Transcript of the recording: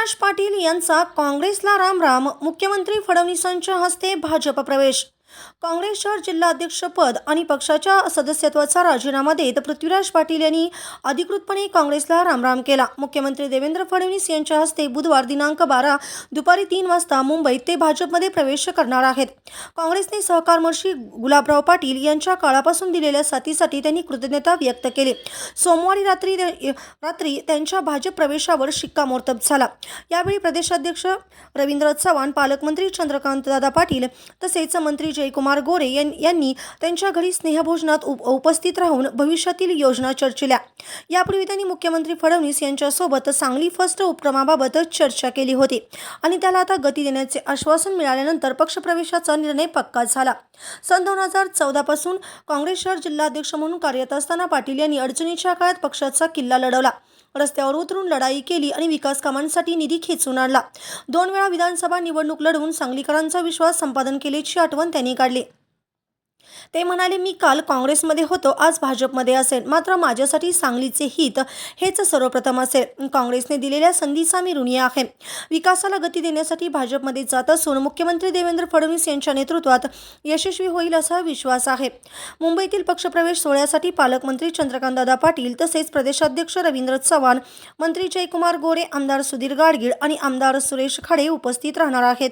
पृथ्वीराज पाटील यांचा काँग्रेसला रामराम. मुख्यमंत्री फडणवीसांच्या हस्ते भाजप प्रवेश. काँग्रेस शहर जिल्हाध्यक्षपद आणि पक्षाच्या सदस्यत्वाचा राजीनामा देत पृथ्वीराज पाटील यांनी अधिकृतपणे काँग्रेसला रामराम केला. मुख्यमंत्री देवेंद्र फडणवीस यांच्या हस्ते बुधवार दिनांक 12 दुपारी 3 वाजता मुंबईत ते भाजपमध्ये प्रवेश करणार आहेत. काँग्रेसने सहकारमर्षी गुलाबराव पाटील यांच्या काळापासून दिलेल्या साथीसाठी त्यांनी कृतज्ञता व्यक्त केली. सोमवारी रात्री त्यांच्या भाजप प्रवेशावर शिक्कामोर्तब झाला. यावेळी प्रदेशाध्यक्ष रवींद्र चव्हाण, पालकमंत्री चंद्रकांतदादा पाटील तसेच मंत्री जयकुमार गोरे यांनी त्यांच्या घरी स्नेहभोजनात उपस्थित राहून भविष्यातील योजना चर्चिल्या. यापूर्वी त्यांनी मुख्यमंत्री फडणवीस यांच्यासोबत सांगली फर्स्ट उपक्रमाबाबत चर्चा केली होती आणि त्याला आता गती देण्याचे आश्वासन मिळाल्यानंतर पक्षप्रवेशाचा निर्णय पक्का झाला. सन 2014 पासून काँग्रेस शहर जिल्हाध्यक्ष म्हणून कार्यरत असताना पाटील यांनी अडचणीच्या काळात पक्षाचा किल्ला लढवला, रस्त्यावर उतरून लढाई केली आणि विकास कामांसाठी निधी खेचून आणला. 2 वेळा विधानसभा निवडणूक लढवून सांगलीकरांचा विश्वास संपादन केल्याची आठवण त्यांनी काढली. ते म्हणाले, मी काल काँग्रेसमध्ये होतो, आज भाजपमध्ये असेल, मात्र माझ्यासाठी सांगलीचे हित हेच सर्वप्रथम असेल. काँग्रेसने दिलेल्या संधीचा मी ऋणी आहे. विकासाला गती देण्यासाठी भाजपमध्ये जात असून मुख्यमंत्री देवेंद्र फडणवीस यांच्या नेतृत्वात यशस्वी होईल असा विश्वास आहे. मुंबईतील पक्षप्रवेश सोहळ्यासाठी पालकमंत्री चंद्रकांतदादा पाटील तसेच प्रदेशाध्यक्ष रवींद्र चव्हाण, मंत्री जयकुमार गोरे, आमदार सुधीर गाडगीळ आणि आमदार सुरेश खाडे उपस्थित राहणार आहेत.